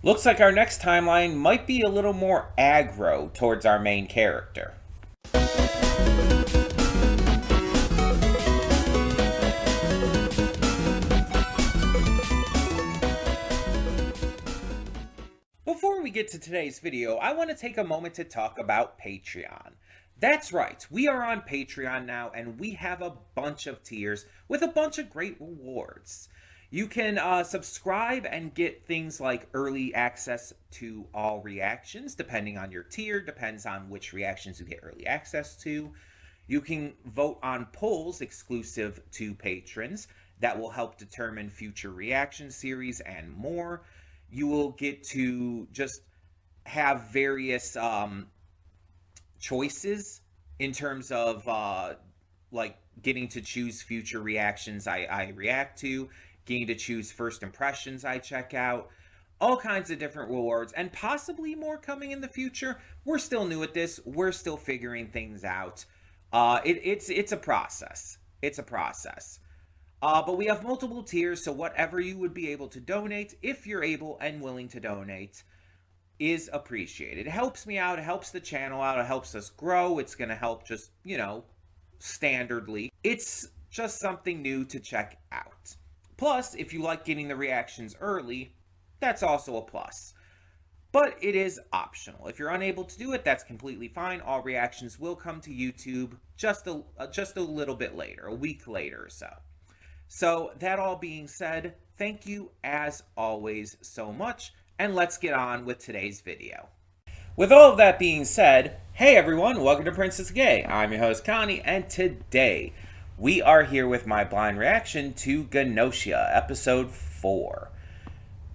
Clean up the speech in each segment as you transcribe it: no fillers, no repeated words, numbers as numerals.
Looks like our next timeline might be a little more aggro towards our main character. Before we get to today's video, I want to take a moment to talk about Patreon. That's right, we are on Patreon now, and we have a bunch of tiers with a bunch of great rewards. You can subscribe and get things like early access to all reactions, depending on your tier, depends on which reactions you get early access to. You can vote on polls exclusive to patrons that will help determine future reaction series and more. You will get to just have various choices in terms of like getting to choose future reactions I react to, getting to choose first impressions I check out, all kinds of different rewards, and possibly more coming in the future. We're still new at this. We're still figuring things out. It's a process. It's a process. But we have multiple tiers, so whatever you would be able to donate, if you're able and willing to donate, is appreciated. It helps me out, it helps the channel out, it helps us grow. It's going to help just, standardly. It's just something new to check out. Plus, if you like getting the reactions early, that's also a plus. But it is optional. If you're unable to do it, that's completely fine. All reactions will come to YouTube just a little bit later, a week later or so. So, that all being said, thank you as always so much, and let's get on with today's video. With all of that being said, hey everyone, welcome to Princess Gay. I'm your host Connie, and today we are here with my blind reaction to Gnosia, episode 4.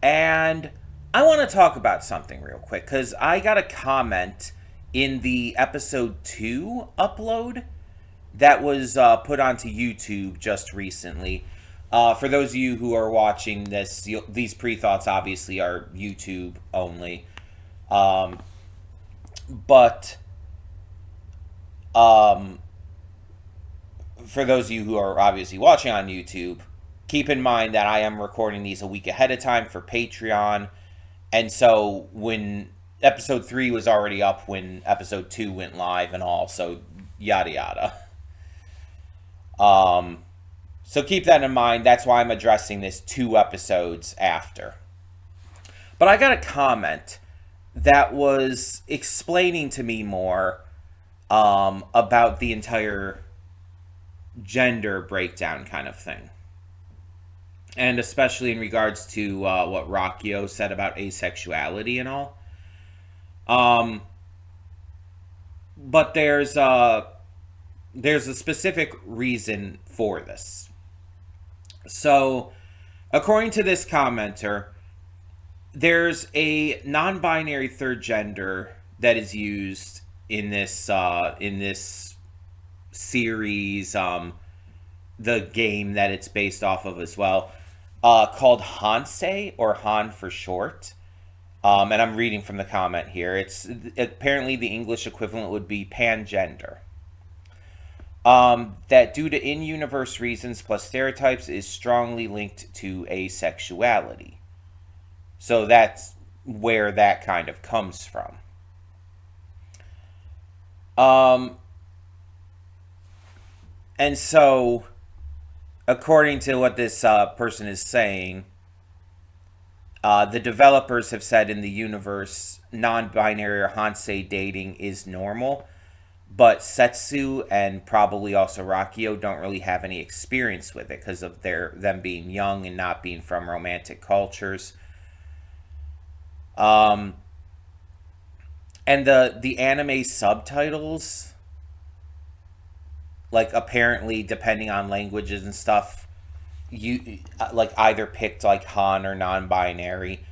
And I want to talk about something real quick, because I got a comment in the episode 2 upload that was put onto YouTube just recently. For those of you who are watching this, these pre-thoughts obviously are YouTube only. But for those of you who are obviously watching on YouTube, keep in mind that I am recording these a week ahead of time for Patreon. And so when episode 3 was already up when episode 2 went live and all, so yada yada. So keep that in mind. That's why I'm addressing this 2 episodes after. But I got a comment that was explaining to me more about the entire gender breakdown kind of thing. And especially in regards to what Rockio said about asexuality and all. But there's a specific reason for this. So, according to this commenter, there's a non-binary third gender that is used in this series, the game that it's based off of as well, called Hansei, or Han for short. And I'm reading from the comment here. It's apparently the English equivalent would be pangender. That due to in-universe reasons plus stereotypes is strongly linked to asexuality. So that's where that kind of comes from. And so, according to what this person is saying, the developers have said in the universe, non-binary or Hansei dating is normal. But Setsu and probably also Rockio don't really have any experience with it because of them being young and not being from romantic cultures. And the anime subtitles, like apparently depending on languages and stuff, you like either picked like Han or non-binary,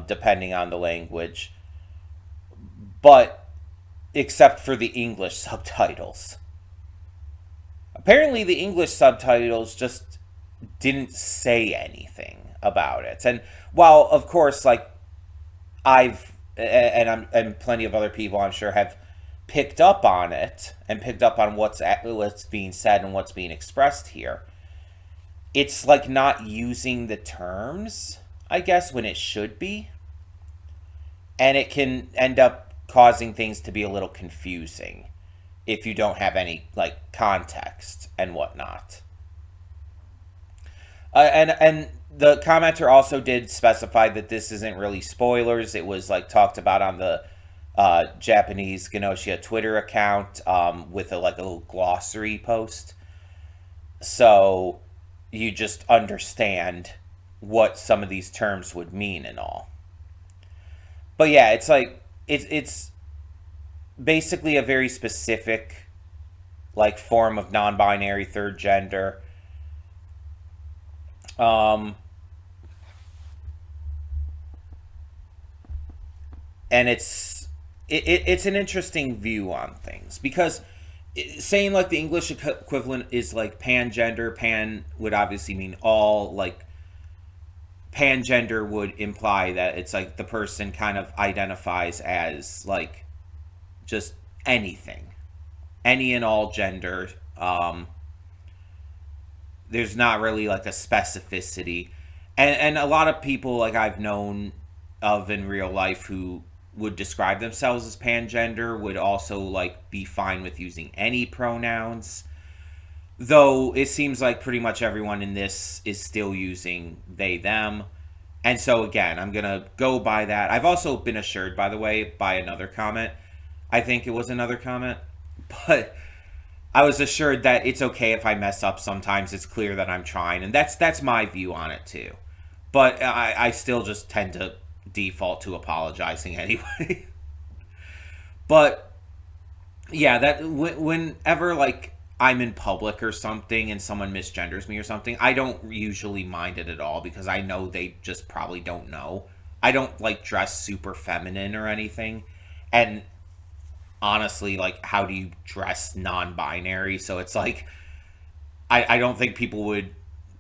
depending on the language. But except for the English subtitles. Apparently the English subtitles just didn't say anything about it. And while, of course, like, and plenty of other people, I'm sure, have picked up on it, and picked up on what's being said and what's being expressed here, it's like not using the terms, I guess, when it should be. and it can end up causing things to be a little confusing if you don't have any like context and whatnot. And the commenter also did specify that this isn't really spoilers. It was like talked about on the Japanese Gnosia Twitter account with like a little glossary post, so you just understand what some of these terms would mean and all. But yeah, it's like it's basically a very specific like form of non-binary third gender. Um, and it's an interesting view on things because saying like the English equivalent is like pangender. Pan would obviously mean all. Like pangender would imply that it's like the person kind of identifies as like just anything, any and all gender. Um, there's not really like a specificity, and a lot of people like I've known of in real life who would describe themselves as pangender would also like be fine with using any pronouns, though it seems like pretty much everyone in this is still using they them. And so again, I'm gonna go by that. I've also been assured, by the way, by another comment, I think it was another comment, but I was assured that it's okay if I mess up sometimes. It's clear that I'm trying, and that's my view on it too. But I still just tend to default to apologizing anyway. But yeah, that whenever like I'm in public or something and someone misgenders me or something, I don't usually mind it at all because I know they just probably don't know. I don't like dress super feminine or anything. And honestly, like, how do you dress non-binary? So it's like I don't think people would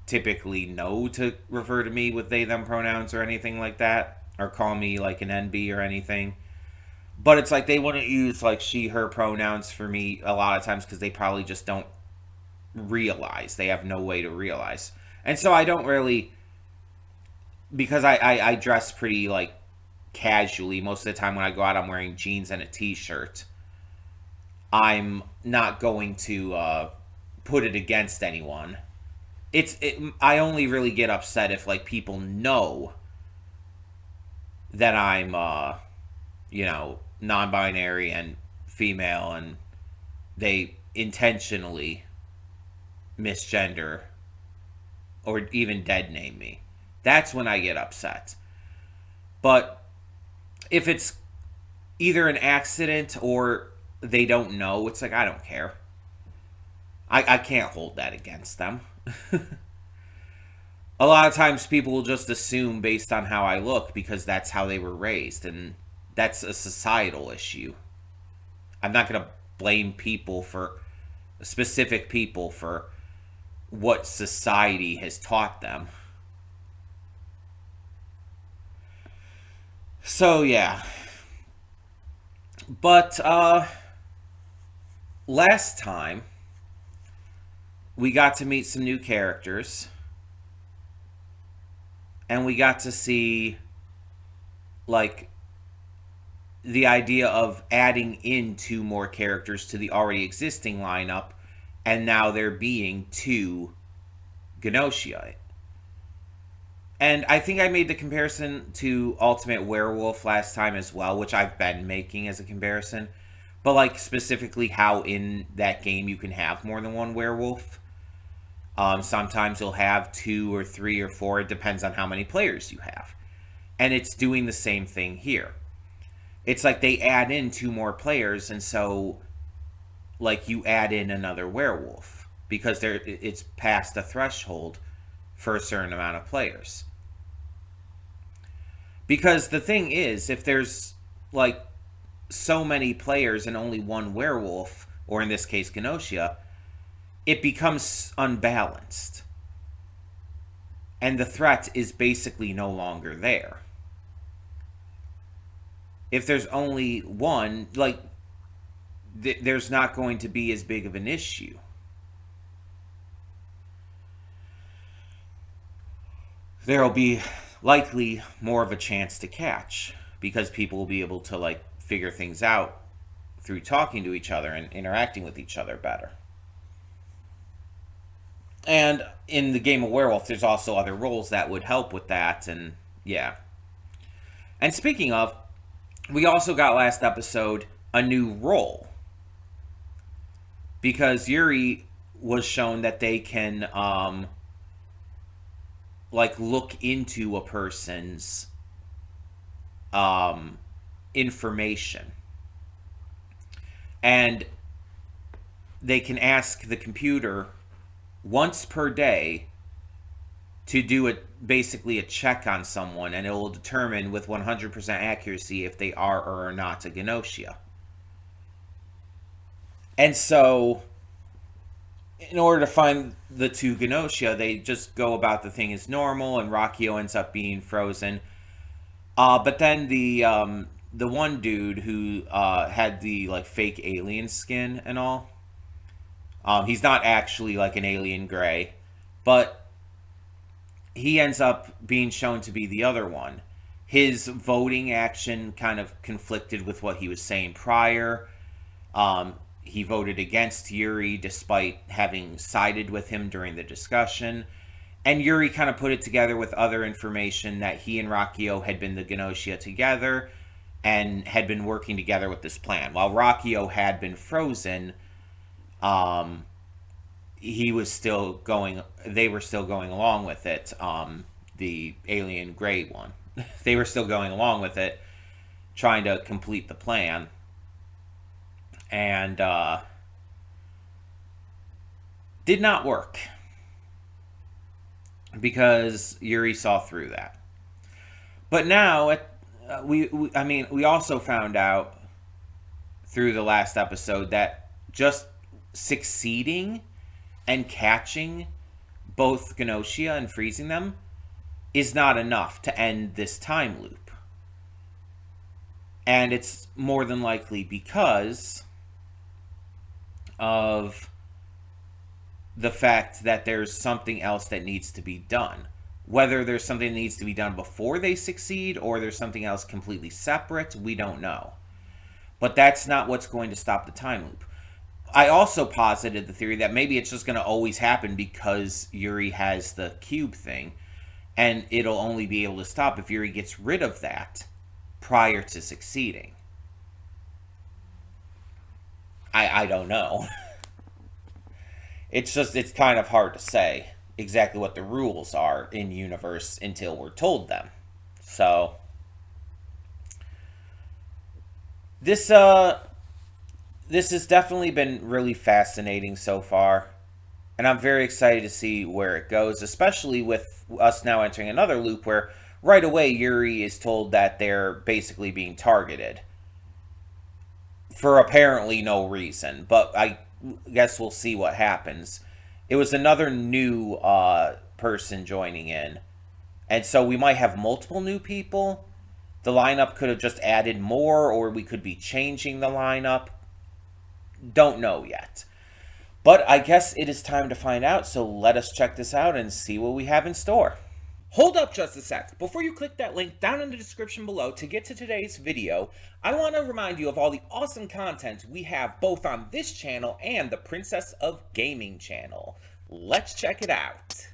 typically know to refer to me with they them pronouns or anything like that, or call me like an NB or anything. But it's like they wouldn't use like she her pronouns for me a lot of times because they probably just don't realize. They have no way to realize. And so I don't really, because I dress pretty like casually most of the time. When I go out, I'm wearing jeans and a t-shirt. I'm not going to put it against anyone. I only really get upset if like people know that I'm you know, non-binary and female, and they intentionally misgender or even dead name me. That's when I get upset. But if it's either an accident or they don't know, it's like I don't care. I can't hold that against them. A lot of times people will just assume based on how I look because that's how they were raised, and that's a societal issue. I'm not going to blame people for specific people for what society has taught them. So yeah. But last time we got to meet some new characters and we got to see like the idea of adding in two more characters to the already existing lineup, and now there being two Gnosia. And I think I made the comparison to Ultimate Werewolf last time as well, which I've been making as a comparison. But like specifically how in that game you can have more than one werewolf. Sometimes you'll have two or three or four. It depends on how many players you have. And it's doing the same thing here. It's like they add in two more players, and so like you add in another werewolf because it's past a threshold for a certain amount of players. Because the thing is, if there's like so many players and only one werewolf, or in this case Gnosia, it becomes unbalanced. And the threat is basically no longer there. If there's only one, like, there's not going to be as big of an issue. There'll be likely more of a chance to catch because people will be able to like figure things out through talking to each other and interacting with each other better. And in the game of Werewolf, there's also other roles that would help with that, and yeah. And speaking of, we also got last episode a new role. Because Yuri was shown that they can like look into a person's information. And they can ask the computer once per day to do basically a check on someone, and it will determine with 100% accuracy if they are or are not a Gnosia. And so, in order to find the two Gnosia, they just go about the thing as normal, and Rakio ends up being frozen. But then the one dude who had the like fake alien skin and all, he's not actually like an alien gray, but he ends up being shown to be the other one. His voting action kind of conflicted with what he was saying prior. He voted against Yuri despite having sided with him during the discussion. And Yuri kind of put it together with other information that he and Rakio had been the Gnosia together and had been working together with this plan. While Rakio had been frozen, he was still going, they were still going along with it, the alien gray one. They were still going along with it, trying to complete the plan. And did not work because Yuri saw through that. But now we also found out through the last episode that just succeeding and catching both Gnosia and freezing them is not enough to end this time loop. And it's more than likely because of the fact that there's something else that needs to be done. Whether there's something that needs to be done before they succeed or there's something else completely separate, we don't know. But that's not what's going to stop the time loop. I also posited the theory that maybe it's just going to always happen because Yuri has the cube thing, and it'll only be able to stop if Yuri gets rid of that prior to succeeding. I don't know. It's kind of hard to say exactly what the rules are in universe until we're told them. So this has definitely been really fascinating so far, and I'm very excited to see where it goes, especially with us now entering another loop where right away Yuri is told that they're basically being targeted for apparently no reason, but I guess we'll see what happens. It was another new person joining in, and so we might have multiple new people. The lineup could have just added more, or we could be changing the lineup. Don't know yet. But I guess it is time to find out, so let us check this out and see what we have in store. Hold up just a sec. Before you click that link down in the description below to get to today's video, I want to remind you of all the awesome content we have both on this channel and the Princess of Gaming channel. Let's check it out.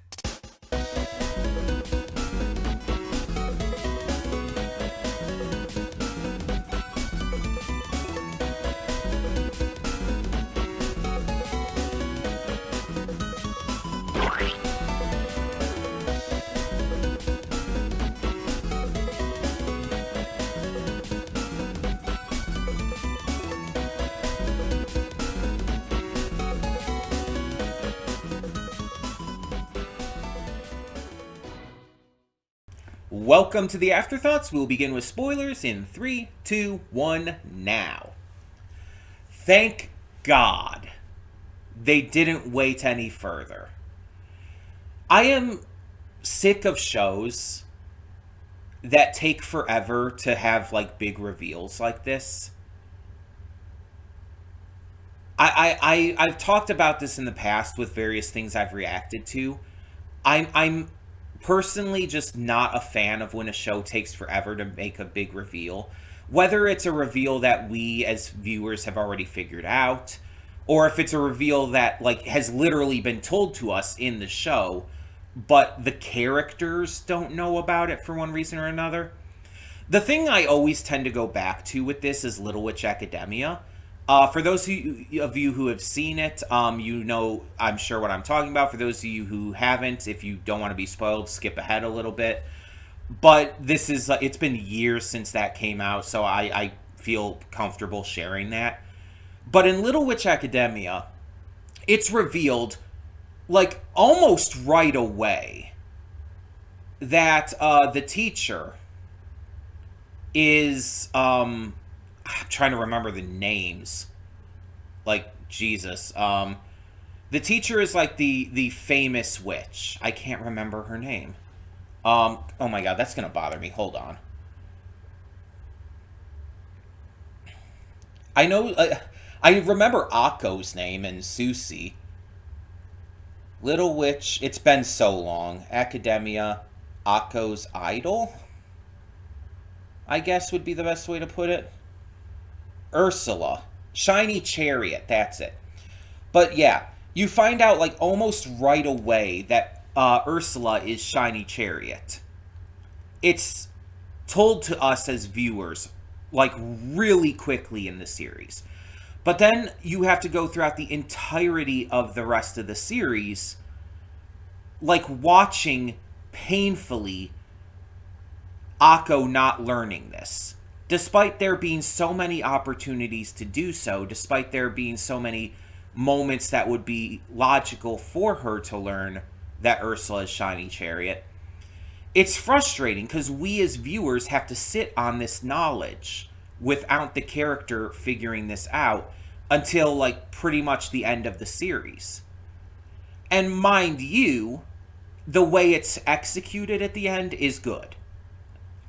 Welcome to the Afterthoughts. We'll begin with spoilers in 3, 2, 1, now. Thank God they didn't wait any further. I am sick of shows that take forever to have like big reveals like this. I've talked about this in the past with various things I've reacted to. I'm personally just not a fan of when a show takes forever to make a big reveal. Whether it's a reveal that we as viewers have already figured out, or if it's a reveal that like has literally been told to us in the show, but the characters don't know about it for one reason or another. The thing I always tend to go back to with this is Little Witch Academia. For those of you who have seen it, you know, I'm sure what I'm talking about. For those of you who haven't, if you don't want to be spoiled, skip ahead a little bit. But this is, it's been years since that came out, so I feel comfortable sharing that. But in Little Witch Academia, it's revealed, like, almost right away that the teacher is, I'm trying to remember the names. Like, Jesus. The teacher is, like, the famous witch. I can't remember her name. Oh my god, that's gonna bother me. Hold on. I know, I remember Akko's name and Susie. Little Witch, it's been so long. Academia, Akko's idol, I guess would be the best way to put it. Ursula. Shiny Chariot, that's it. But yeah, you find out like almost right away that Ursula is Shiny Chariot. It's told to us as viewers like really quickly in the series. But then you have to go throughout the entirety of the rest of the series like watching painfully Akko not learning this. Despite there being so many opportunities to do so, despite there being so many moments that would be logical for her to learn that Ursula is Shiny Chariot, it's frustrating because we as viewers have to sit on this knowledge without the character figuring this out until like pretty much the end of the series. And mind you, the way it's executed at the end is good.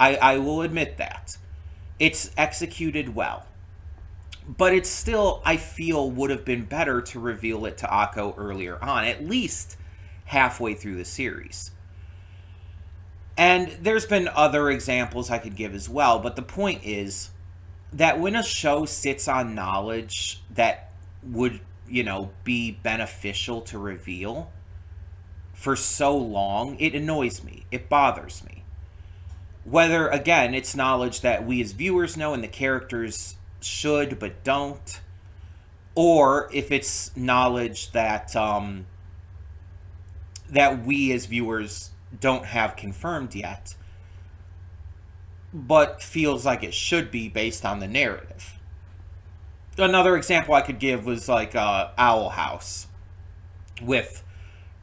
I will admit that. It's executed well. But it's still, I feel, would have been better to reveal it to Akko earlier on, at least halfway through the series. And there's been other examples I could give as well, but the point is that when a show sits on knowledge that would, you know, be beneficial to reveal for so long, it annoys me. It bothers me. Whether, again, it's knowledge that we as viewers know and the characters should but don't, or if it's knowledge that that we as viewers don't have confirmed yet, but feels like it should be based on the narrative. Another example I could give was like Owl House, with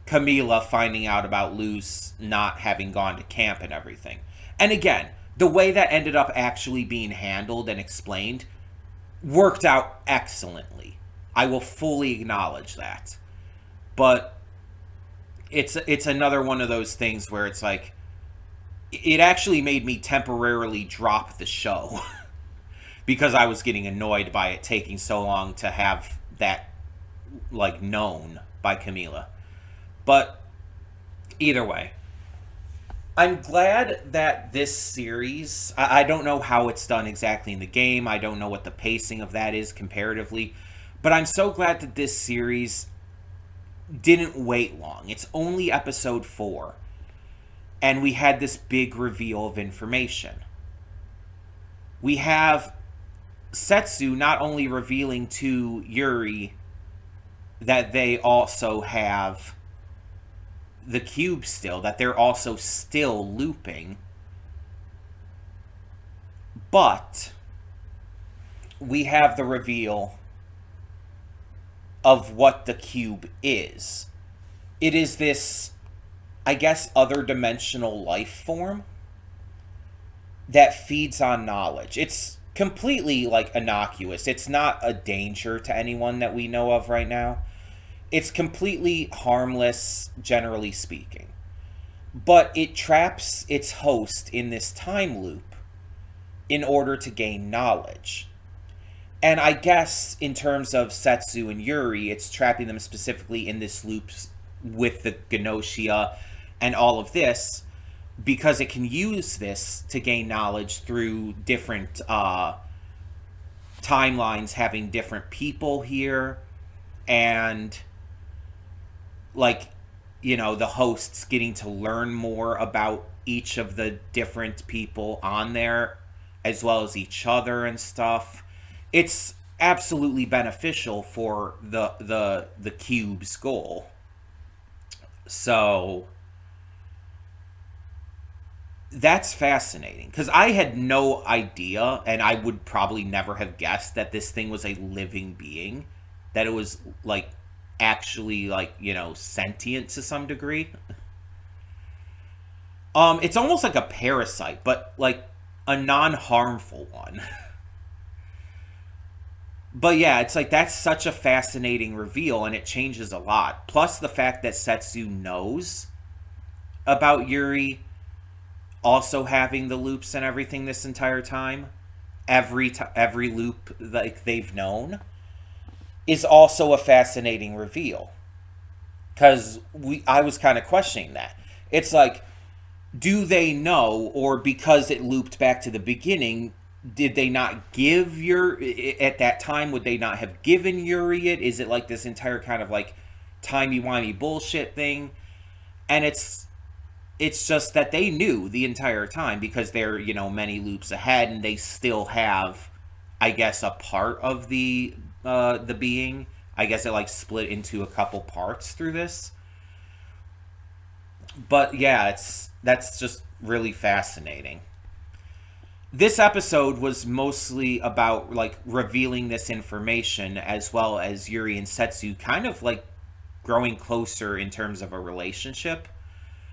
Camila finding out about Luz not having gone to camp and everything. And again, the way that ended up actually being handled and explained worked out excellently. I will fully acknowledge that. But it's another one of those things where it's like, it actually made me temporarily drop the show because I was getting annoyed by it taking so long to have that like known by Camila. But either way, I'm glad that this series, I don't know how it's done exactly in the game. I don't know what the pacing of that is comparatively. But I'm so glad that this series didn't wait long. It's only episode 4. And we had this big reveal of information. We have Setsu not only revealing to Yuri that they also have the cube still, that they're also still looping, but we have the reveal of what the cube is. It is this, I guess, other dimensional life form that feeds on knowledge. It's completely like innocuous. It's not a danger to anyone that we know of right now. It's completely harmless, generally speaking. But it traps its host in this time loop in order to gain knowledge. And I guess in terms of Setsu and Yuri, it's trapping them specifically in this loop with the Gnosia and all of this, because it can use this to gain knowledge through different timelines, having different people here, and like, the hosts getting to learn more about each of the different people on there, as well as each other and stuff. It's absolutely beneficial for the cube's goal. So that's fascinating, because I had no idea, and I would probably never have guessed that this thing was a living being, that it was like actually, like, sentient to some degree. It's almost like a parasite, but like a non-harmful one. But yeah, it's like that's such a fascinating reveal, and it changes a lot. Plus the fact that Setsu knows about Yuri also having the loops and everything this entire time, every loop like they've known, is also a fascinating reveal. Because I was kind of questioning that. It's like, do they know, or because it looped back to the beginning, did they not give Yuri at that time? Would they not have given Yuri it? Is it like this entire kind of like timey-wimey bullshit thing? And it's just that they knew the entire time, because they're, many loops ahead, and they still have, I guess, a part of the being. I guess it like split into a couple parts through this. But yeah, that's just really fascinating. This episode was mostly about like revealing this information, as well as Yuri and Setsu kind of like growing closer in terms of a relationship.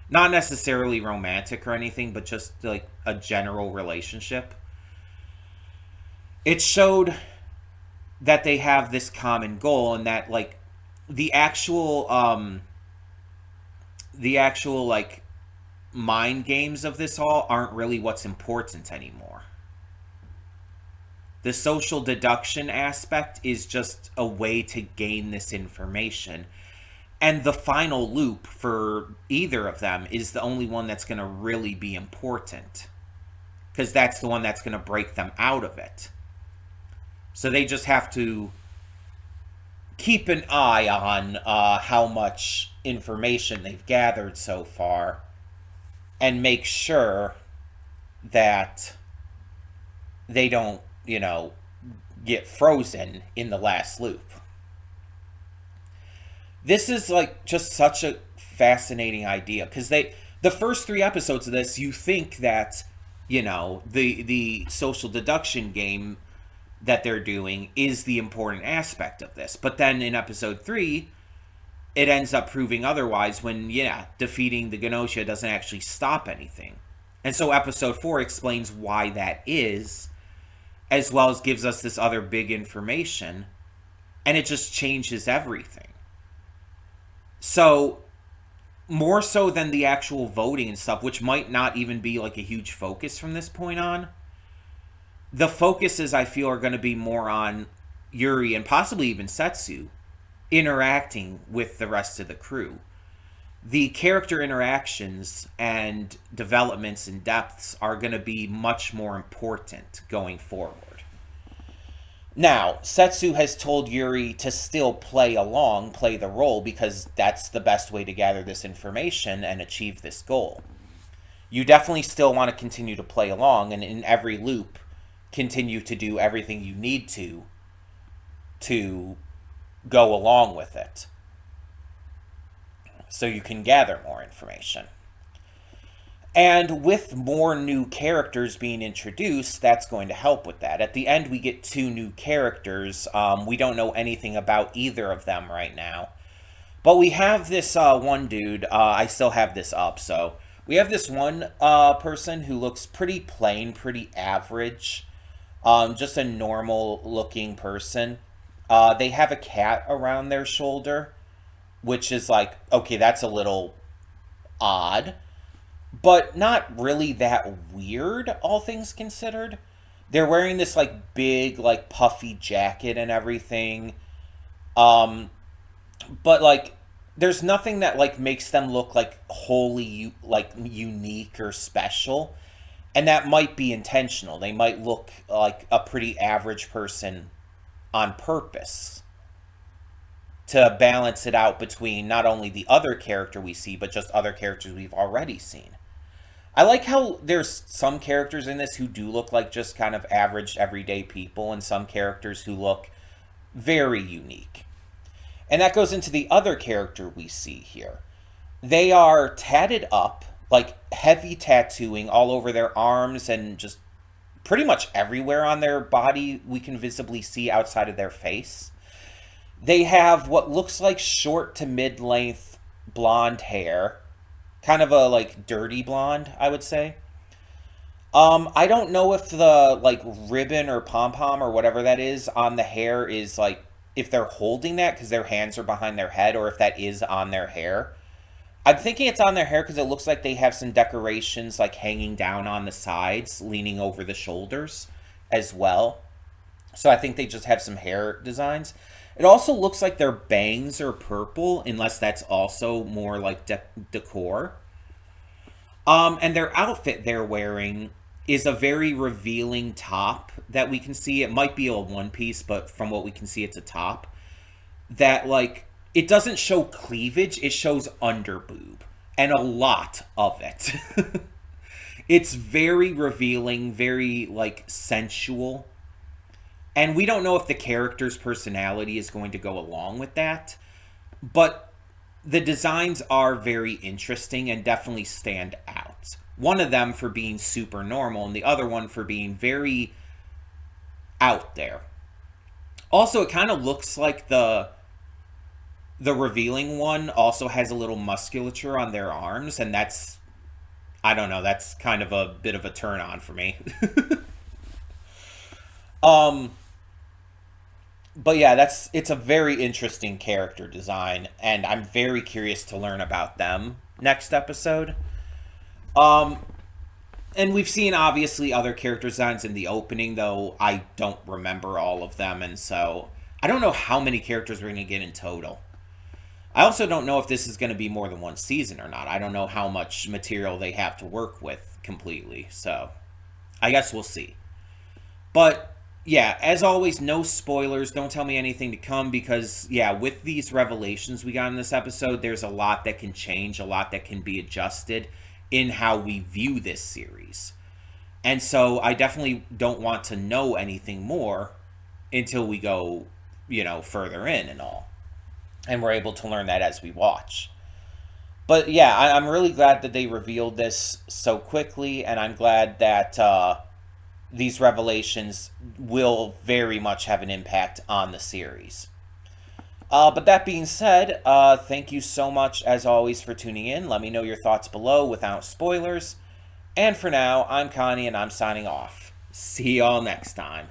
Not necessarily romantic or anything, but just like a general relationship. It showed that they have this common goal, and that like the actual like mind games of this all aren't really what's important anymore. The social deduction aspect is just a way to gain this information. And the final loop for either of them is the only one that's going to really be important, because that's the one that's going to break them out of it. So they just have to keep an eye on how much information they've gathered so far, and make sure that they don't, get frozen in the last loop. This is like just such a fascinating idea, because the first 3 episodes of this, you think that, the social deduction game that they're doing is the important aspect of this. But then in episode 3, it ends up proving otherwise, when, defeating the Gnosia doesn't actually stop anything. And so episode 4 explains why that is, as well as gives us this other big information, and it just changes everything. So, more so than the actual voting and stuff, which might not even be like a huge focus from this point on, the focuses, I feel, are going to be more on Yuri and possibly even Setsu interacting with the rest of the crew. The character interactions and developments and depths are going to be much more important going forward. Now, Setsu has told Yuri to still play along, play the role, because that's the best way to gather this information and achieve this goal. You definitely still want to continue to play along, and in every loop, continue to do everything you need to go along with it, so you can gather more information. And with more new characters being introduced, that's going to help with that. At the end, we get 2 new characters. We don't know anything about either of them right now. But we have this one dude. I still have this up. So we have this one person who looks pretty plain, pretty average. Just a normal looking person. They have a cat around their shoulder, which is like, okay, that's a little odd, but not really that weird, all things considered. They're wearing this like big, like puffy jacket and everything. But like there's nothing that like makes them look like wholly like unique or special, and that might be intentional. They might look like a pretty average person on purpose to balance it out between not only the other character we see, but just other characters we've already seen. I like how there's some characters in this who do look like just kind of average, everyday people, and some characters who look very unique. And that goes into the other character we see here. They are tatted up, like heavy tattooing all over their arms and just pretty much everywhere on their body we can visibly see outside of their face. They have what looks like short to mid-length blonde hair, kind of a like dirty blonde, I would say. I don't know if the like ribbon or pom pom or whatever that is on the hair is like if they're holding that because their hands are behind their head, or if that is on their hair. I'm thinking it's on their hair because it looks like they have some decorations like hanging down on the sides, leaning over the shoulders as well. So I think they just have some hair designs. It also looks like their bangs are purple, unless that's also more like decor. And their outfit they're wearing is a very revealing top that we can see. It might be a one piece, but from what we can see, it's a top that like it doesn't show cleavage; it shows underboob, and a lot of it. It's very revealing, very like sensual. And we don't know if the character's personality is going to go along with that, but the designs are very interesting and definitely stand out. One of them for being super normal, and the other one for being very out there. Also, it kind of looks like the revealing one also has a little musculature on their arms, and that's, I don't know, that's kind of a bit of a turn on for me. um but yeah, it's a very interesting character design, and I'm very curious to learn about them next episode. Um, and we've seen obviously other character designs in the opening, though I don't remember all of them, and so I don't know how many characters we're going to get in total. I also don't know if this is going to be more than one season or not. I don't know how much material they have to work with completely, so I guess we'll see. But yeah, as always, no spoilers. Don't tell me anything to come because, yeah, with these revelations we got in this episode, there's a lot that can change, a lot that can be adjusted in how we view this series. And so I definitely don't want to know anything more until we go, further in and all. And we're able to learn that as we watch. But yeah, I'm really glad that they revealed this so quickly, and I'm glad that these revelations will very much have an impact on the series. But that being said, thank you so much, as always, for tuning in. Let me know your thoughts below without spoilers. And for now, I'm Connie, and I'm signing off. See y'all next time.